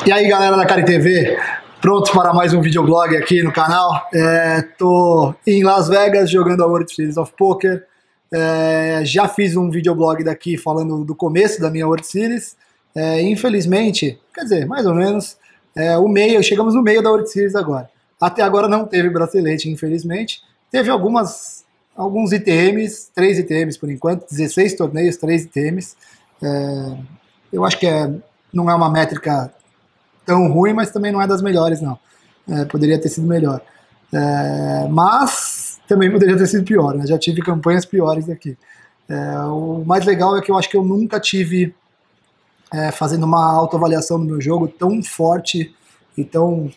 E aí, galera da Cari TV, prontos para mais um videoblog aqui no canal. Tô em Las Vegas jogando a World Series of Poker. Já fiz um videoblog daqui falando do começo da minha World Series. Infelizmente, quer dizer, mais ou menos, chegamos no meio da World Series agora. Até agora não teve bracelete, infelizmente. Teve alguns ITMs, 3 ITMs por enquanto, 16 torneios, 3 ITMs. Eu acho que não é uma métrica tão ruim, mas também não é das melhores, não. Poderia ter sido melhor. Mas também poderia ter sido pior, né? Já tive campanhas piores aqui. O mais legal é que eu acho que eu nunca tive fazendo uma autoavaliação do meu jogo tão forte e tão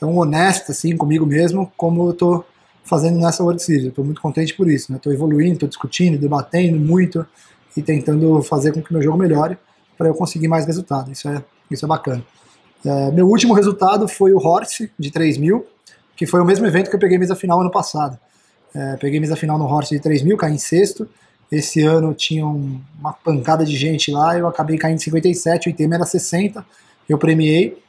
honesta assim, comigo mesmo, como eu tô fazendo nessa World Series. Eu tô muito contente por isso, né? Tô evoluindo, tô discutindo, debatendo muito e tentando fazer com que o meu jogo melhore para eu conseguir mais resultado. Isso é bacana. Meu último resultado foi o Horse de 3.000, que foi o mesmo evento que eu peguei mesa final ano passado. Peguei mesa final no Horse de 3.000, caí em sexto. Esse ano tinha uma pancada de gente lá, eu acabei caindo em 57, o ITM era 60, eu premiei.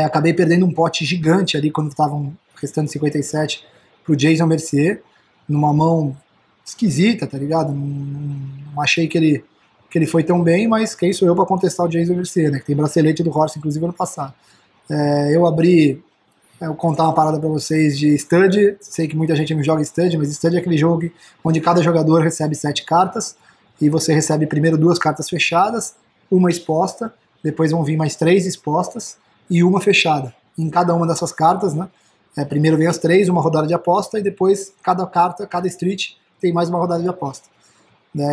Acabei perdendo um pote gigante ali quando estavam restando 57 pro Jason Mercier, numa mão esquisita, tá ligado? Não achei que ele foi tão bem, mas quem sou eu para contestar o Jason Mercier, né? Que tem bracelete do Horse, inclusive, ano passado. Eu contar uma parada para vocês de Stud. Sei que muita gente não joga Stud, mas Stud é aquele jogo onde cada jogador recebe 7 cartas e você recebe primeiro 2 cartas fechadas, uma exposta, depois vão vir mais 3 expostas e uma fechada. Em cada uma dessas cartas, né? Primeiro vem as 3, uma rodada de aposta, e depois cada carta, cada street tem mais uma rodada de aposta.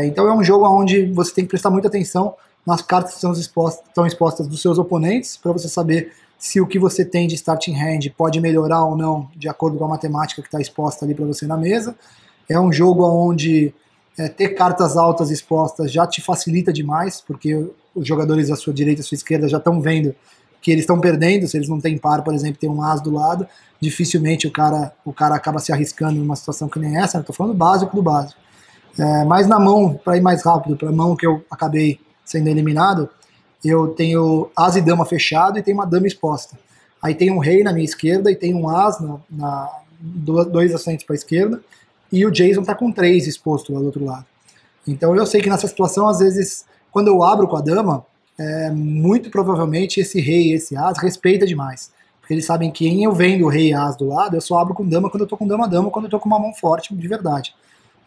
Então é um jogo onde você tem que prestar muita atenção nas cartas que estão expostas dos seus oponentes, para você saber se o que você tem de starting hand pode melhorar ou não, de acordo com a matemática que está exposta ali para você na mesa. É um jogo onde ter cartas altas expostas já te facilita demais, porque os jogadores à sua direita e à sua esquerda já estão vendo que eles estão perdendo. Se eles não têm par, por exemplo, tem um as do lado, dificilmente o cara acaba se arriscando numa situação que nem essa. Estou falando básico do básico. Mas na mão, para ir mais rápido, para a mão que eu acabei sendo eliminado, eu tenho as e dama fechado e tenho uma dama exposta. Aí tem um rei na minha esquerda e tem um as, 2 assentos para a esquerda, e o Jason tá com 3 exposto lá do outro lado. Então eu sei que nessa situação, às vezes, quando eu abro com a dama, muito provavelmente esse rei e esse as respeita demais. Porque eles sabem que em eu vendo o rei e as do lado, eu só abro com dama quando eu tô com dama-dama, quando eu tô com uma mão forte de verdade.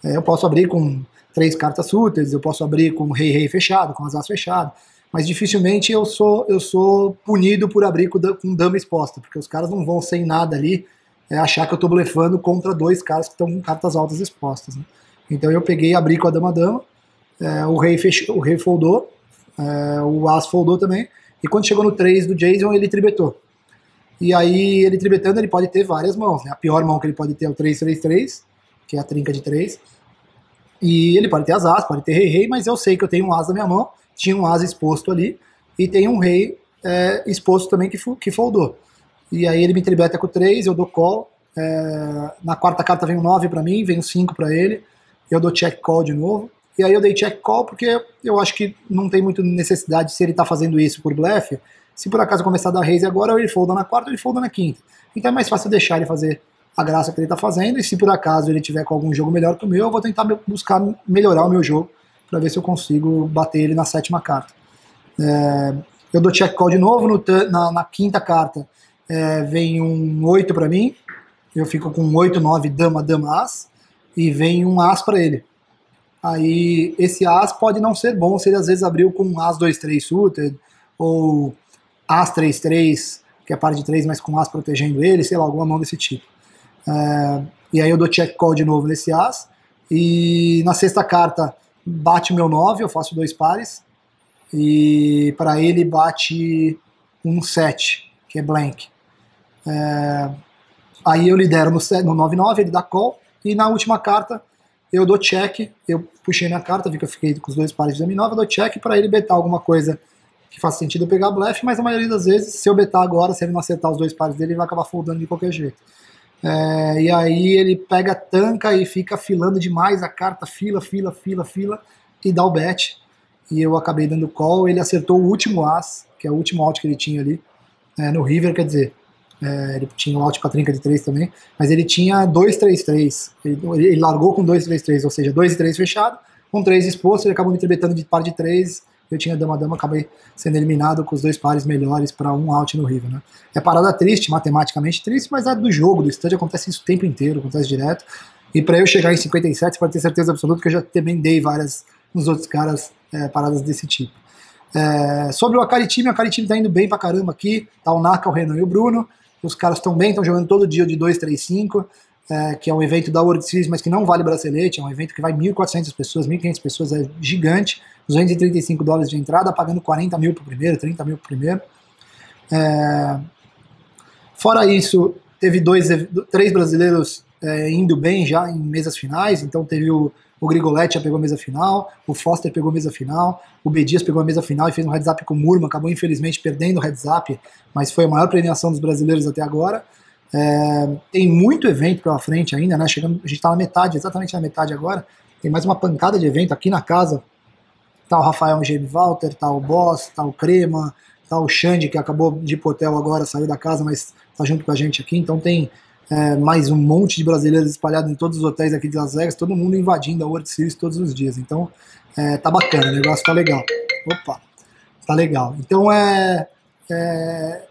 Eu posso abrir com 3 cartas suited, eu posso abrir com rei fechado, com as fechado, mas dificilmente eu sou punido por abrir com dama exposta, porque os caras não vão sem nada ali achar que eu tô blefando contra 2 caras que estão com cartas altas expostas, né? Então eu peguei e abri com a dama-dama, o rei foldou, o as foldou também, e quando chegou no 3 do Jason, ele tribetou. E aí, ele tribetando, ele pode ter várias mãos, né? A pior mão que ele pode ter é o 3-3-3, que é a trinca de 3, e ele pode ter as as, pode ter rei, mas eu sei que eu tenho um as na minha mão, tinha um as exposto ali, e tem um rei exposto também que foldou. E aí ele me tribeta com 3, eu dou call, na quarta carta vem um 9 para mim, vem um 5 para ele, eu dou check call de novo, e aí eu dei check call porque eu acho que não tem muita necessidade, se ele tá fazendo isso por blefe, se por acaso começar a dar raise agora, ou ele folda na quarta ou ele folda na quinta. Então é mais fácil deixar ele fazer a graça que ele está fazendo, e se por acaso ele tiver com algum jogo melhor que o meu, eu vou tentar buscar melhorar o meu jogo, para ver se eu consigo bater ele na 7ª carta. Eu dou check call de novo, na 5ª carta vem um 8 para mim, eu fico com 8, 9, dama, as, e vem um as para ele. Aí esse as pode não ser bom se ele às vezes abriu com um as 2-3 suited, ou as 3-3, que é par de 3, mas com as protegendo ele, sei lá, alguma mão desse tipo. E aí eu dou check call de novo nesse as, e na 6ª carta bate o meu 9, eu faço 2 pares, e para ele bate um 7, que é blank. Aí eu lidero no 9-9, ele dá call, e na última carta eu dou check, eu puxei minha carta, vi que eu fiquei com os 2 pares de dama 9, eu dou check para ele betar alguma coisa que faz sentido eu pegar blefe, mas a maioria das vezes, se eu betar agora, se ele não acertar os 2 pares dele, ele vai acabar foldando de qualquer jeito. E aí ele pega, tanca e fica filando demais a carta, fila, e dá o bet. e eu acabei dando call. Ele acertou o último as, que é o último out que ele tinha ali, no river, quer dizer, ele tinha um out com a trinca de 3 também, mas ele tinha 2-3-3, ele largou com 2-3-3, ou seja, 2 e 3 fechado, com 3 exposto, ele acabou me trebetando de par de 3, eu tinha dama-dama, acabei sendo eliminado com os 2 pares melhores para um out no river, né? É parada triste, matematicamente triste, mas é do jogo, do stud, acontece isso o tempo inteiro, acontece direto, e para eu chegar em 57, você pode ter certeza absoluta que eu já também dei várias nos outros caras paradas desse tipo. Sobre o Akari Time tá indo bem pra caramba aqui, tá o Naka, o Renan e o Bruno, os caras estão bem, estão jogando todo dia de 2-3-5, que é um evento da World Series, mas que não vale bracelete, é um evento que vai 1.400 pessoas, 1.500 pessoas, é gigante, $235 de entrada, pagando 40 mil pro primeiro, 30 mil pro primeiro. Fora isso, teve 3 brasileiros indo bem já em mesas finais, então teve o Grigoletti já pegou a mesa final, o Foster pegou a mesa final, o B. Dias pegou a mesa final e fez um heads up com o Murma, acabou infelizmente perdendo o heads up, mas foi a maior premiação dos brasileiros até agora. Tem muito evento pela frente ainda, né? Chegando, a gente está na metade, exatamente na metade agora, tem mais uma pancada de evento aqui na casa, tá o Rafael G. Walter, tá o Boss, tá o Crema, tá o Xande, que acabou de ir pro hotel agora, saiu da casa, mas tá junto com a gente aqui, então tem mais um monte de brasileiros espalhados em todos os hotéis aqui de Las Vegas, todo mundo invadindo a World Series todos os dias, então tá bacana, o negócio tá legal. Opa, tá legal. Então é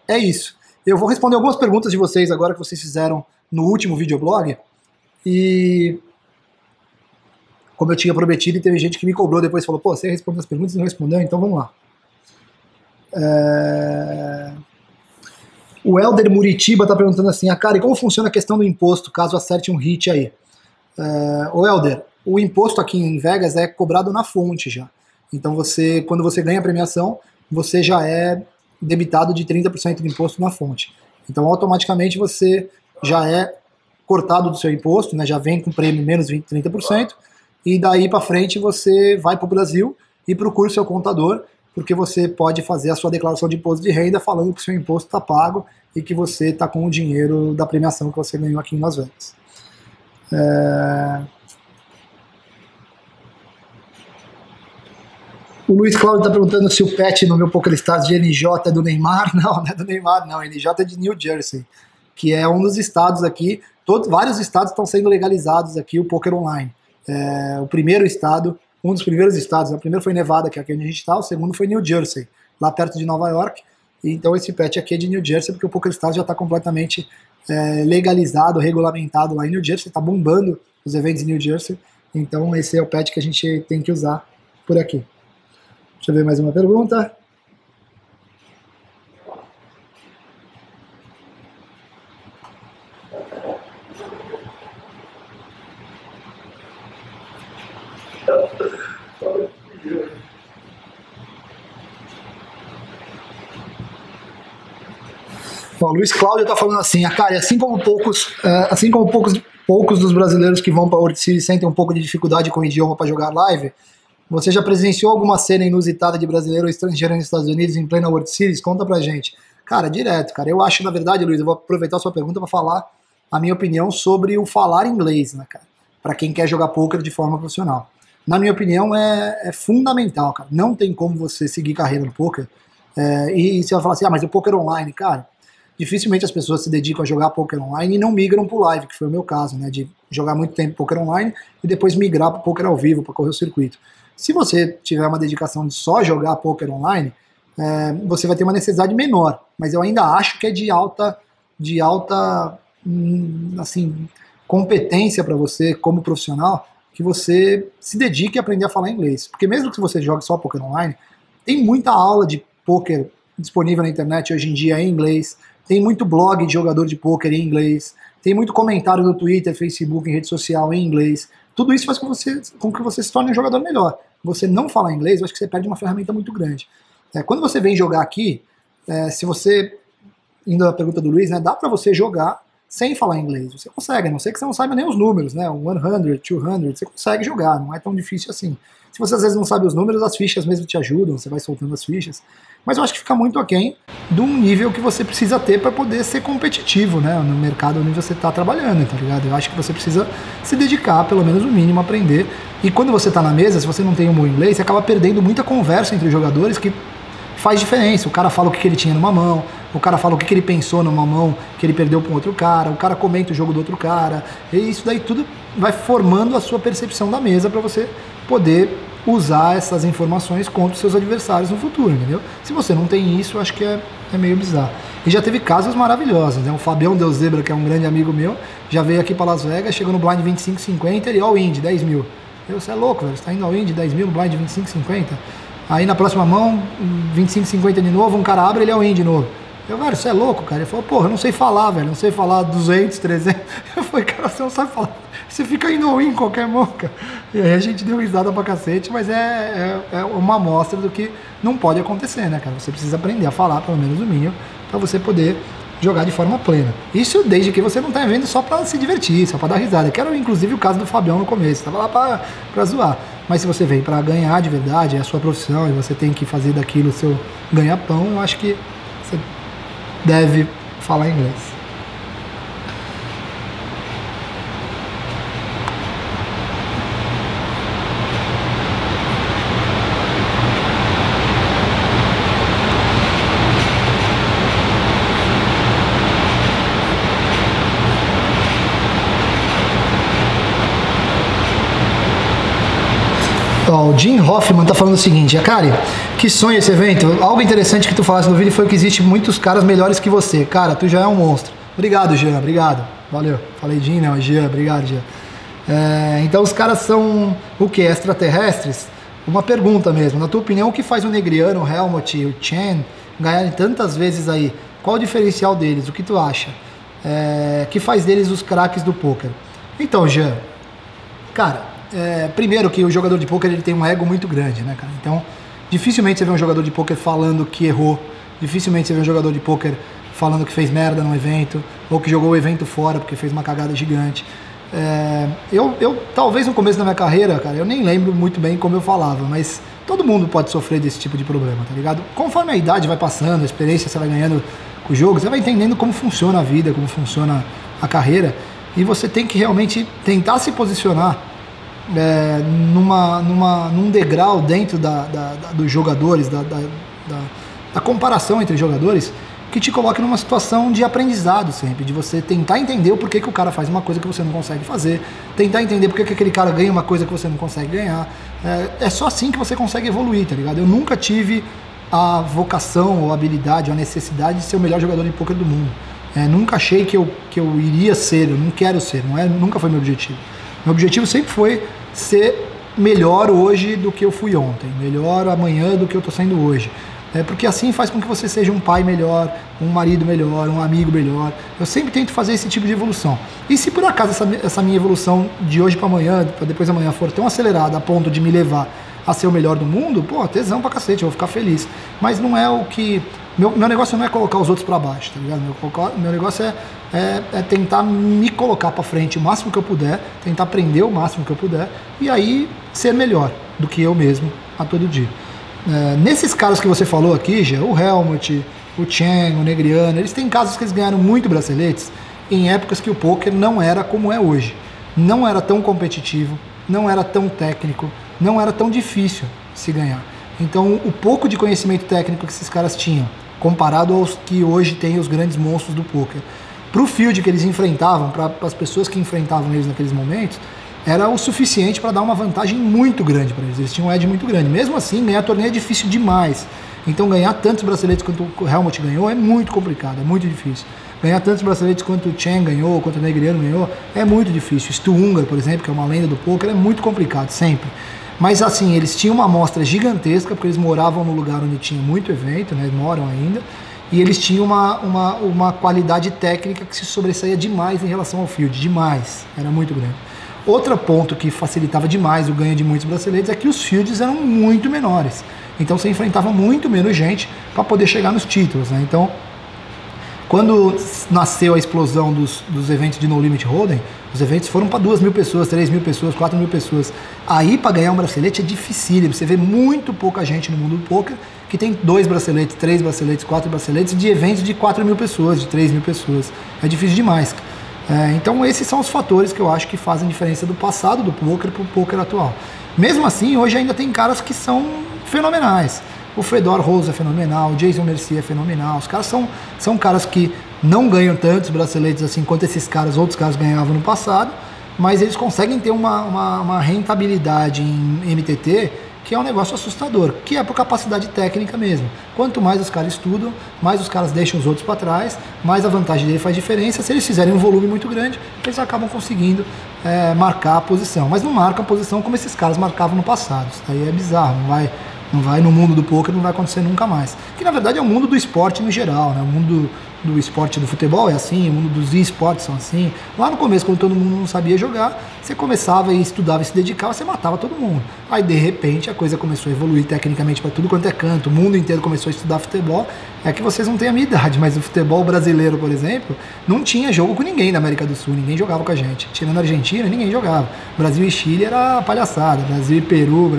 isso. Eu vou responder algumas perguntas de vocês agora que vocês fizeram no último videoblog, e como eu tinha prometido, e teve gente que me cobrou depois, falou, pô, você respondeu as perguntas e não respondeu, então vamos lá. O Helder Muritiba está perguntando assim, Akari, como funciona a questão do imposto, caso acerte um hit aí? O Helder, o imposto aqui em Vegas é cobrado na fonte já. Então quando você ganha a premiação, você já é debitado de 30% de imposto na fonte. Então automaticamente você já é cortado do seu imposto, né, já vem com prêmio menos 30%, e daí para frente você vai para o Brasil e procura o seu contador, porque você pode fazer a sua declaração de imposto de renda falando que o seu imposto está pago e que você está com o dinheiro da premiação que você ganhou aqui em Las Vegas. O Luiz Cláudio está perguntando se o pet no meu PokerStars de NJ é do Neymar. Não, não é do Neymar, não. NJ é de New Jersey, que é um dos estados aqui. Vários estados estão sendo legalizados aqui o poker online. O primeiro estado, um dos primeiros estados, o primeiro foi Nevada, que é aqui onde a gente está, o segundo foi New Jersey, lá perto de Nova York. E então esse pet aqui é de New Jersey, porque o PokerStars já está completamente legalizado, regulamentado lá em New Jersey, está bombando os eventos em New Jersey. Então esse é o pet que a gente tem que usar por aqui. Deixa eu ver mais uma pergunta. O Luiz Cláudio está falando assim, Akari, assim como poucos dos brasileiros que vão para a World Series sentem um pouco de dificuldade com o idioma para jogar live, você já presenciou alguma cena inusitada de brasileiro ou estrangeiro nos Estados Unidos em plena World Series? Conta pra gente. Cara, direto, cara. Eu acho, na verdade, Luiz, eu vou aproveitar a sua pergunta para falar a minha opinião sobre o falar inglês, né, cara? Para quem quer jogar poker de forma profissional. Na minha opinião, é fundamental, cara. Não tem como você seguir carreira no poker. E você vai falar assim, mas o poker online, cara, dificilmente as pessoas se dedicam a jogar poker online e não migram pro live, que foi o meu caso, né? De jogar muito tempo poker online e depois migrar pro poker ao vivo, para correr o circuito. Se você tiver uma dedicação de só jogar poker online, você vai ter uma necessidade menor, mas eu ainda acho que é de alta assim, competência para você como profissional, que você se dedique a aprender a falar inglês, porque mesmo que você jogue só poker online, tem muita aula de poker disponível na internet hoje em dia em inglês, tem muito blog de jogador de poker em inglês, tem muito comentário no Twitter, Facebook, em rede social em inglês. Tudo isso faz com que você se torne um jogador melhor. Você não falar inglês, eu acho que você perde uma ferramenta muito grande. Quando você vem jogar aqui, se você, indo à pergunta do Luiz, né, dá para você jogar sem falar inglês. Você consegue, a não ser que você não saiba nem os números, né? O 100, 200, você consegue jogar, não é tão difícil assim. Se você às vezes não sabe os números, as fichas mesmo te ajudam, você vai soltando as fichas. Mas eu acho que fica muito aquém de um nível que você precisa ter para poder ser competitivo, né? No mercado onde você está trabalhando, tá ligado? Eu acho que você precisa se dedicar, pelo menos o mínimo, a aprender. E quando você está na mesa, se você não tem um bom inglês, você acaba perdendo muita conversa entre os jogadores que faz diferença. O cara fala o que ele tinha numa mão, o cara fala o que ele pensou numa mão que ele perdeu para um outro cara, o cara comenta o jogo do outro cara, e isso daí tudo vai formando a sua percepção da mesa para você poder usar essas informações contra os seus adversários no futuro, entendeu? Se você não tem isso, eu acho que é meio bizarro. E já teve casos maravilhosos, né? O Fabião Del Zebra, que é um grande amigo meu, já veio aqui para Las Vegas, chegou no blind 25-50, ele all-in de 10 mil. Você é louco, velho, você tá indo all-in de 10 mil no blind 25-50? Aí na próxima mão, 25-50 de novo, um cara abre, ele é all-in de novo. Eu, velho, você é louco, cara? Ele falou, porra, eu não sei falar, velho, não sei falar 200, 300. Eu falei, cara, você não sabe falar. Você fica indo all-in em qualquer mão, cara. E aí a gente deu risada pra cacete, mas é uma amostra do que não pode acontecer, né, cara? Você precisa aprender a falar, pelo menos o mínimo, pra você poder jogar de forma plena. Isso desde que você não tá vendo só pra se divertir, só pra dar risada. Que era inclusive o caso do Fabião no começo, tava lá pra zoar. Mas se você vem pra ganhar de verdade, é a sua profissão e você tem que fazer daquilo o seu ganha-pão, eu acho que você deve falar inglês. Ó, o Jim Hoffman tá falando o seguinte: Akari, que sonho esse evento. Algo interessante que tu falasse no vídeo foi que existe muitos caras melhores que você. Cara, tu já é um monstro. Obrigado, Jean, obrigado. Valeu. Falei Jim, não, Jean, obrigado, Jean. Então os caras são o que? Extraterrestres? Uma pergunta mesmo. Na tua opinião, o que faz o Negriano, o Helmut e o Chen ganharem tantas vezes aí? Qual o diferencial deles? O que tu acha? Que faz deles os craques do poker? Então, Jean, cara, primeiro que o jogador de poker ele tem um ego muito grande, né, cara? Então, dificilmente você vê um jogador de poker falando que errou, dificilmente você vê um jogador de poker falando que fez merda no evento, ou que jogou o evento fora porque fez uma cagada gigante. Eu talvez no começo da minha carreira, cara, eu nem lembro muito bem como eu falava, mas todo mundo pode sofrer desse tipo de problema, tá ligado? Conforme a idade vai passando, a experiência você vai ganhando com o jogo, você vai entendendo como funciona a vida, como funciona a carreira, e você tem que realmente tentar se posicionar num degrau dentro dos jogadores, da comparação entre jogadores, que te coloque numa situação de aprendizado sempre, de você tentar entender o porquê que o cara faz uma coisa que você não consegue fazer, tentar entender porquê que aquele cara ganha uma coisa que você não consegue ganhar. É só assim que você consegue evoluir, tá ligado? Eu nunca tive a vocação ou a habilidade ou a necessidade de ser o melhor jogador de poker do mundo. Nunca achei que eu iria ser, eu não quero ser, nunca foi meu objetivo. Meu objetivo sempre foi ser melhor hoje do que eu fui ontem, melhor amanhã do que eu estou sendo hoje. Porque assim faz com que você seja um pai melhor, um marido melhor, um amigo melhor. Eu sempre tento fazer esse tipo de evolução. E se por acaso essa minha evolução de hoje para amanhã, para depois da manhã, for tão acelerada a ponto de me levar a ser o melhor do mundo, pô, tesão pra cacete, eu vou ficar feliz. Mas não é o que... Meu negócio não é colocar os outros para baixo, tá ligado? Meu negócio é tentar me colocar para frente o máximo que eu puder, tentar aprender o máximo que eu puder, e aí ser melhor do que eu mesmo a todo dia. Nesses casos que você falou aqui, já, o Helmut, o Chen, o Negriano, eles têm casos que eles ganharam muito braceletes em épocas que o poker não era como é hoje. Não era tão competitivo, não era tão técnico, não era tão difícil se ganhar. Então, o pouco de conhecimento técnico que esses caras tinham, comparado aos que hoje tem os grandes monstros do poker, para o field que eles enfrentavam, para as pessoas que enfrentavam eles naqueles momentos, era o suficiente para dar uma vantagem muito grande para eles. Eles tinham um edge muito grande. Mesmo assim, ganhar torneio é difícil demais. Então, ganhar tantos braceletes quanto o Helmut ganhou é muito complicado, é muito difícil. Ganhar tantos braceletes quanto o Chen ganhou, quanto o Negriano ganhou, é muito difícil. Stu Ungar, por exemplo, que é uma lenda do poker, é muito complicado, sempre. Mas assim, eles tinham uma amostra gigantesca, porque eles moravam no lugar onde tinha muito evento, né? Moram ainda, e eles tinham uma qualidade técnica que se sobressaía demais em relação ao field, demais, era muito grande. Outro ponto que facilitava demais o ganho de muitos braceletes é que os fields eram muito menores, então você enfrentava muito menos gente para poder chegar nos títulos, né? Então, Quando nasceu a explosão dos eventos de No Limit Hold'em, os eventos foram para 2.000 pessoas, 3.000 pessoas, 4.000 pessoas. Aí, para ganhar um bracelete é dificílimo. Você vê muito pouca gente no mundo do poker que tem 2 braceletes, 3 braceletes, 4 braceletes de eventos de 4.000 pessoas, de 3.000 pessoas. É difícil demais. Então, esses são os fatores que eu acho que fazem diferença do passado do poker para o poker atual. Mesmo assim, hoje ainda tem caras que são fenomenais. O Fedor Rose é fenomenal, o Jason Mercier é fenomenal. Os caras são caras que não ganham tantos braceletes assim quanto outros caras ganhavam no passado, mas eles conseguem ter uma rentabilidade em MTT que é um negócio assustador, que é por capacidade técnica mesmo. Quanto mais os caras estudam, mais os caras deixam os outros para trás, mais a vantagem dele faz diferença. Se eles fizerem um volume muito grande, eles acabam conseguindo marcar a posição. Mas não marcam a posição como esses caras marcavam no passado. Isso daí é bizarro, não vai no mundo do poker, não vai acontecer nunca mais. Que na verdade é o mundo do esporte no geral, né? O mundo do esporte do futebol é assim, o mundo dos esportes são assim. Lá no começo, quando todo mundo não sabia jogar, você começava e estudava e se dedicava, você matava todo mundo. Aí de repente a coisa começou a evoluir tecnicamente para tudo quanto é canto, o mundo inteiro começou a estudar futebol. É que vocês não têm a minha idade, mas o futebol brasileiro, por exemplo, não tinha jogo com ninguém da América do Sul, ninguém jogava com a gente. Tirando a Argentina, ninguém jogava. Brasil e Chile era palhaçada, Brasil e Peru,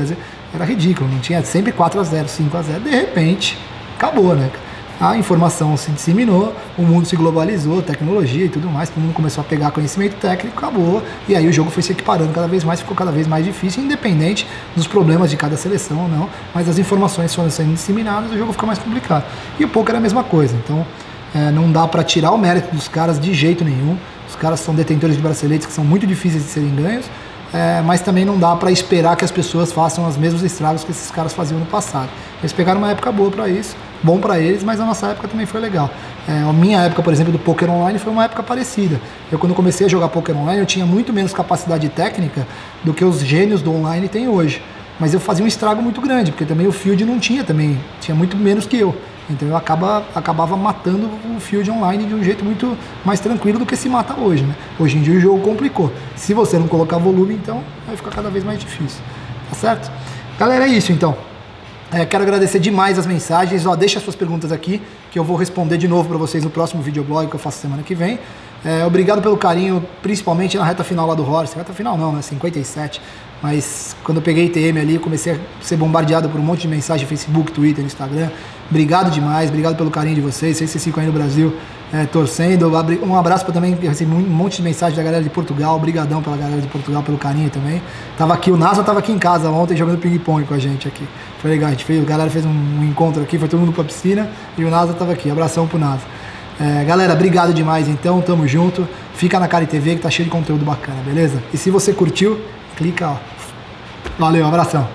era ridículo, não tinha sempre 4-0, 5-0, de repente acabou, né? A informação se disseminou, o mundo se globalizou, tecnologia e tudo mais, todo mundo começou a pegar conhecimento técnico, acabou, e aí o jogo foi se equiparando cada vez mais, ficou cada vez mais difícil, independente dos problemas de cada seleção ou não, mas as informações foram sendo disseminadas, o jogo fica mais complicado. E o poker é a mesma coisa, então não dá para tirar o mérito dos caras de jeito nenhum, os caras são detentores de braceletes que são muito difíceis de serem ganhos, mas também não dá para esperar que as pessoas façam os mesmos estragos que esses caras faziam no passado. Eles pegaram uma época boa para isso, bom para eles, mas a nossa época também foi legal. A minha época, por exemplo, do poker online foi uma época parecida. Quando comecei a jogar poker online, eu tinha muito menos capacidade técnica do que os gênios do online têm hoje. Mas eu fazia um estrago muito grande, porque também o field não tinha muito menos que eu. Então eu acabava matando o field online de um jeito muito mais tranquilo do que se mata hoje, né? Hoje em dia o jogo complicou. Se você não colocar volume, então vai ficar cada vez mais difícil. Tá certo? Galera, é isso então. Quero agradecer demais as mensagens. Deixa suas perguntas aqui, que eu vou responder de novo para vocês no próximo videoblog que eu faço semana que vem. Obrigado pelo carinho, principalmente na reta final lá do Horse. Reta final não, né? 57. Mas quando eu peguei ITM ali, eu comecei a ser bombardeado por um monte de mensagem no Facebook, Twitter, Instagram. Obrigado demais, obrigado pelo carinho de vocês. Sei que vocês ficam aí no Brasil torcendo. Um abraço para também, recebi um monte de mensagem da galera de Portugal. Obrigadão pela galera de Portugal, pelo carinho também. O NASA tava aqui em casa ontem jogando ping-pong com a gente aqui. Foi legal, a galera fez um encontro aqui, foi todo mundo pra piscina e o NASA tava aqui. Abração pro NASA. Galera, obrigado demais então, tamo junto. Fica na Cari TV que tá cheio de conteúdo bacana, beleza? E se você curtiu, clica, ó. Valeu, abração.